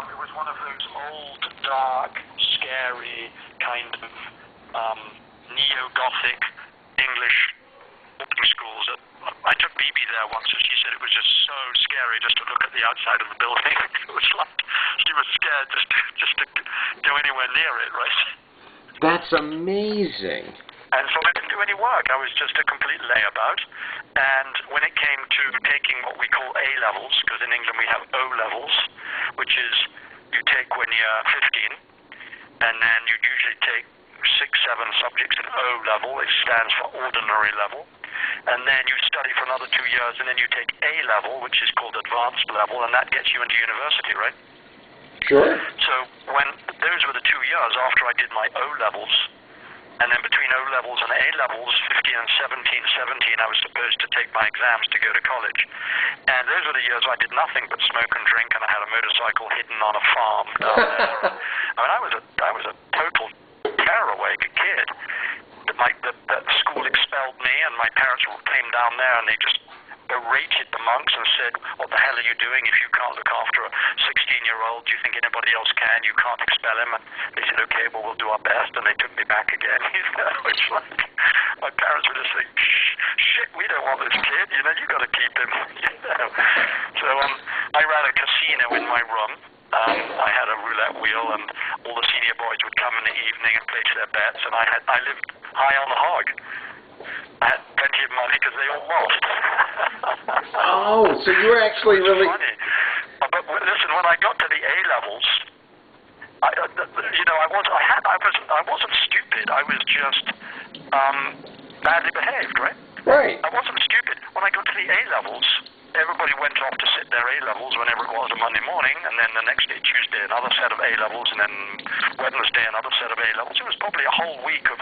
it was one of those old, dark, scary kind of neo-Gothic English boarding schools. I took Bibi there once, and she said it was just so scary just to look at the outside of the building. It was like she was scared just to go anywhere near it, right? That's amazing. And so I didn't do any work. I was just a complete layabout. And when it came to taking what we call A levels, because in England we have O levels, which is you take when you're 15, and then you usually take 6, 7 subjects in O level. It stands for ordinary level. And then you study for another 2 years, and then you take A level, which is called advanced level, and that gets you into university, right? Sure. So when those were the 2 years after I did my O levels, and then between O levels and A levels, 15 and 17, I was supposed to take my exams to go to college. And those were the years I did nothing but smoke and drink, and I had a motorcycle hidden on a farm down there. I mean, I was a total tearaway kid. The school expelled me, and my parents came down there, and they just berated the monks and said, "What the hell are you doing if you can't look after a 16-year-old? Do you think anybody else can? You can't expel him." And they said, "Okay, well, we'll do our best." And they took me back again. It's like my parents were just saying, "Shit, we don't want this kid. You got to keep him." So I ran a casino in my room. I had a roulette wheel, and all the senior boys would come in the evening and place their bets. And I lived high on the hog. I had plenty of money because they all lost. Oh, so you were actually really... Funny. But listen, when I got to the A levels, I wasn't stupid. I was just badly behaved, right? Right. I wasn't stupid. When I got to the A levels, everybody went off to sit their A levels whenever it was a Monday morning, and then the next day, Tuesday, another set of A levels, and then Wednesday, another set of A levels. It was probably a whole week of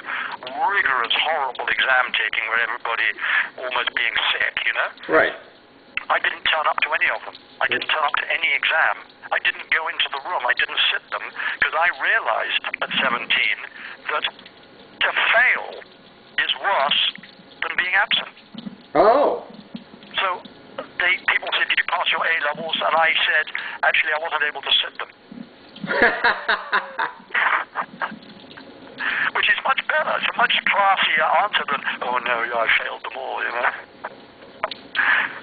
rigorous, horrible exam taking where everybody almost being sick, Right. I didn't turn up to any of them. I didn't turn up to any exam. I didn't go into the room. I didn't sit them, because I realized at 17 that to fail is worse than being absent. Oh. So people said, "Did you pass your A levels?" And I said, "Actually, I wasn't able to sit them." Which is much better. It's a much classier answer than, "Oh no, I failed them all,"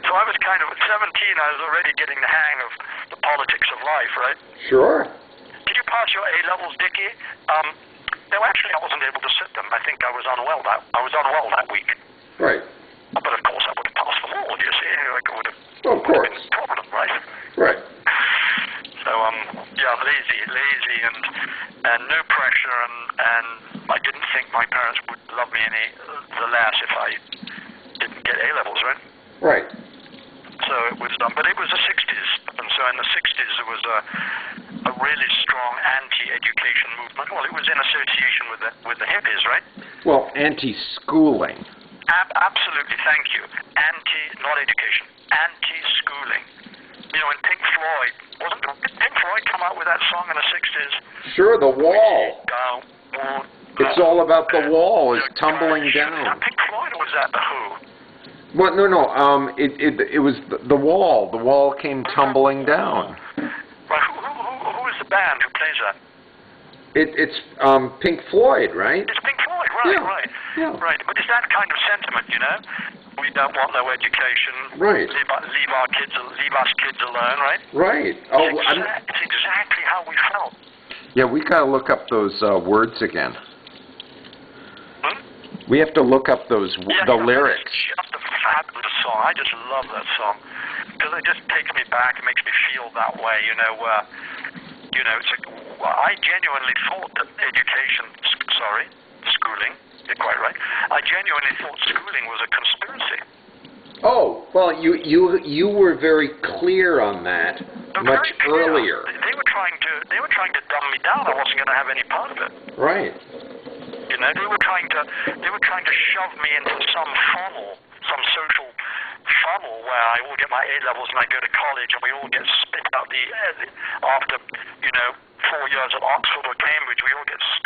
So I was kind of, at 17, I was already getting the hang of the politics of life, right? Sure. "Did you pass your A levels, Dickie?" No, actually, I wasn't able to sit them. I think I was unwell that week. Right. But of course, I would have passed them all, you see. It would have Of course. been a problem, right? Right. So, lazy and no pressure, and I didn't think my parents would love me any the less if I didn't get A levels, right? Right. So it was, but it was the 60s, and so in the 60s there was a really strong anti-education movement. Well, it was in association with the hippies, right? Well, anti-schooling. Absolutely, thank you. Not education, anti-schooling. And Pink Floyd, did Pink Floyd come out with that song in the 60s? Sure, The Wall. It's all about the wall is tumbling down. Was that Pink Floyd, or was that The Who? Well, no. It was the wall. The wall came tumbling down. Right, who is the band who plays that? It's Pink Floyd, right? It's Pink Floyd, right, Yeah. right. Yeah. Right, but it's that kind of sentiment, We don't want no education. Right. Leave us kids alone, right? Right. Oh, It's exactly how we felt. yeah, we gotta look up those words again. Hmm? We have to look up the lyrics. It's just a fabulous song. I just love that song because it just takes me back. It makes me feel that way, I genuinely thought that schooling. You're quite right. I genuinely thought schooling was a conspiracy. Oh, well, you were very clear on that much earlier. They were trying to dumb me down. I wasn't going to have any part of it. Right. They were trying to shove me into some funnel, some social funnel where I all get my A levels and I go to college and we all get spit out after 4 years at Oxford or Cambridge, we all get